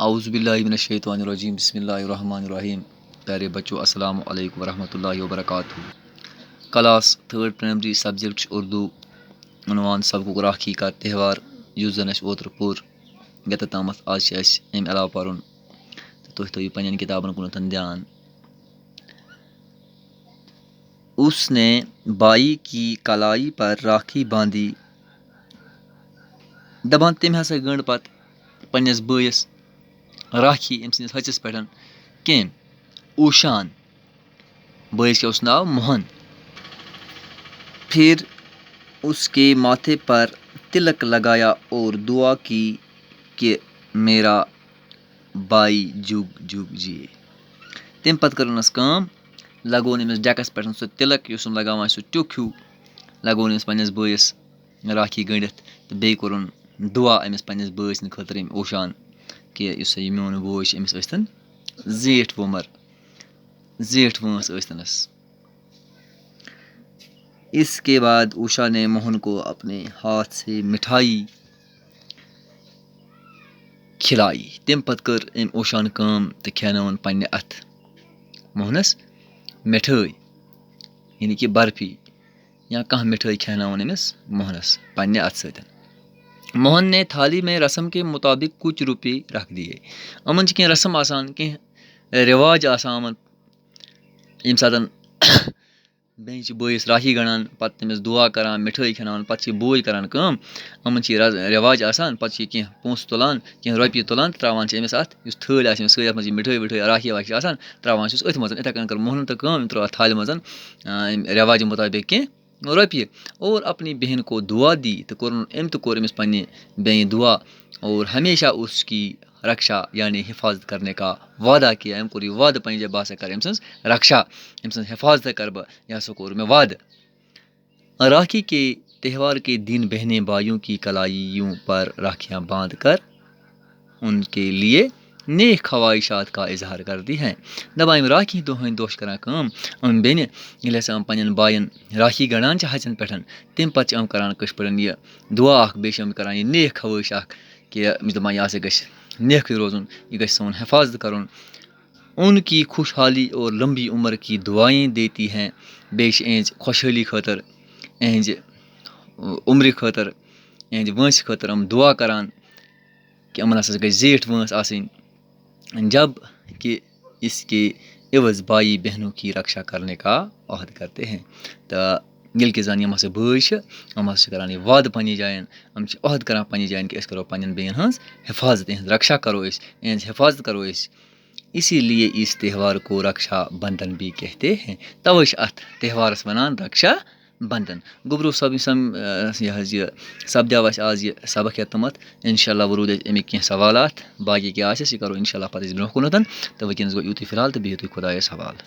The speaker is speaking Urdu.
اعوذ باللہ من الشیطان الرجیم بسم اللہ الرحمن الرحیم. پیارے بچوں السلام علیکم ورحمۃ اللہ وبرکاتہ. Class 3rd primary subject Urdu عنوان سبقُک راکھی کا تہوار یُس زَن اَسہِ اوترٕ پوٚر یوٚتَتھ تامَتھ آز چھِ اَسہِ اَمہِ علاوٕ پَرُن تہٕ تُہۍ تھٲیِو پنٛنٮ۪ن کِتابَن کُنَتھ دھیان. اس نے بائی کی کلائی پر راکھی باندھی. دَپان تٔمۍ ہسا گٔنٛڈ پَتہٕ پنٛنِس بٲیِس راکھی أمۍ سٕنٛدِس ہَچِس پٮ۪ٹھ کٔمۍ اوشان. بٲیِس کیٛاہ اوس ناو موہن. پھر اس کے ماتھے پر تلک لگایا اور دعا کی کہ میرا بائی جُگ جُگ جیے. تمہِ پَتہٕ کٔر أمِس کٲم لگوون أمِس ڈٮ۪کَس پٮ۪ٹھ سُہ تِلک یُس یِم لگاوان سُہ ٹیُک ہیوٗ لگوون أمِس پنٛنِس بٲیِس راکھی گٔنٛڈِتھ تہٕ بیٚیہِ کوٚرُن دُعا أمِس پنٛنِس بٲے سٕنٛدِ خٲطرٕ أمۍ اوشان کہِ یُس سا یہِ میون بوے چھِ أمِس ٲسۍتَن زیٖٹھ وُمر زیٖٹھ وٲنٛس ٲسۍتَنَس. اس کے بعد اوشا نے موہن کو اپنے ہاتھ سے مٹھائی کھلائی. تمہِ پَتہٕ کٔر أمۍ اوشان کٲم تہٕ کھٮ۪نٲوٕن پنٛنہِ اَتھٕ موہنَس مِٹھٲے یعنی کہِ برفی یا کانٛہہ مِٹھٲے کھٮ۪نٲوٕن أمِس موہنَس پنٛنہِ اَتھٕ سۭتۍ. موہن نے تھالی میں رسم کے مطابق کچھ روپے رکھ دیے. یِمَن چھِ کینٛہہ رسم آسان کینٛہہ رِواج آسان یِمَن ییٚمہِ ساتہٕ بیٚنہِ چھِ بٲیِس راکھی گنٛڈان پَتہٕ تٔمِس دُعا کَران مِٹھٲے کھٮ۪ناوان پَتہٕ چھِ یہِ بوے کَران کٲم یِمَن چھِ یہِ رٮ۪واج آسان پَتہٕ چھِ یہِ کینٛہہ پونٛسہٕ تُلان کینٛہہ رۄپیہِ تُلان تہٕ ترٛاوان چھِ أمِس اَتھ یُس تھٲلۍ آسہِ أمِس سۭتۍ یَتھ منٛز یہِ مِٹھٲے وِٹھٲے راکھی واکھی چھِ آسان ترٛاوان چھِس أتھۍ منٛز. یِتھَے کٔنۍ کٔر موہنَن تہٕ کٲم أمۍ ترٛٲو اَتھ تھالہِ منٛز أمۍ رٮ۪واجہِ مُطٲبق کینٛہہ رۄپیہِ اور اپنی بہن کو دعا دی تہٕ کوٚرُن أمۍ تہِ کوٚر أمِس پنٛنہِ بیٚنہِ دُعا اور ہمیشہ اس کی رکشا یعنی حفاظت کرنے کا وعدہ کیا. أمۍ کوٚر یہِ وعدٕ پنٛنہِ جایہِ بہٕ ہسا کَرٕ أمۍ سٕنٛز رکشا أمۍ سٕنٛز حفاظت کَرٕ بہٕ یہِ ہسا کوٚر مےٚ وعدٕ. راکھی کے تہوار کے دن بہنیں بھائیوں کی کلائیوں پر راکھیاں باندھ کر ان کے لیے نیک خواہشات کا اظہار کرتی ہیں. دَپان یِم راکھی دۄہ ہٕنٛدۍ دۄہ چھِ کَران کٲم یِم بیٚنہِ ییٚلہِ ہسا یِم پنٛنٮ۪ن بایَن راکھی گنٛڈان چھِ ہَچَن پٮ۪ٹھ تمہِ پَتہٕ چھِ یِم کَران کٲشِر پٲٹھۍ یہِ دُعا اَکھ بیٚیہِ چھِ یِم کَران یہِ نیک خوٲہِش اَکھ کہِ یِم چھِ دَپان یہِ ہسا گژھِ نیکھٕے روزُن یہِ گژھِ سون حفاظت کَرُن. ان کی خوشحالی اور لمبی عمر کی دعائیں دیتی ہیں. بیٚیہِ چھِ یِہٕنٛزِ خۄشحٲلی خٲطرٕ یِہٕنٛزِ عمرِ خٲطرٕ یِہٕنٛدِ وٲنٛسہِ خٲطرٕ یِم دُعا کَران کہِ یِمَن ہسا گژھِ زیٖٹھ وٲنٛس آسٕنۍ جب کہ اس کے عوض بائی بہنوں کی رکشا کرنے کا عہد کرتے ہیں. تہٕ ییٚلہِ کہِ زَن یِم ہسا بٲے چھِ یِم ہسا چھِ کَران یہِ وعدٕ پنٛنہِ جایَن یِم چھِ عہد کَران پنٛنہِ جایَن کہِ أسۍ کَرو پنٛنٮ۪ن بیٚیَن ہٕنٛز حفاظت یِہٕنٛز رکشا کَرو أسۍ یِہٕنٛز حفاظت کَرو أسۍ. اسی لیے اس تہوار کو رکشا بنٛدھن بھی کہتے ہیں. تَوَے چھِ اَتھ تہوارَس وَنان رکشا بنٛدھن. گوٚبروٗ یہِ حظ یہِ سَپدیو اَسہِ آز یہِ سبق یوٚتامَتھ. اِنشاء اللہ وۄنۍ روٗدۍ اَسہِ اَمِکۍ کینٛہہ سوالات باقٕے کیٛاہ آسٮ۪س یہِ کَرو اِنشاء اللہ پَتہٕ أسۍ برونٛہہ کُنَتھ تہٕ وٕنکٮ۪نَس گوٚو یُتُے فِلحال تہٕ بِہِو تُہۍ خۄدایَس حوالہٕ.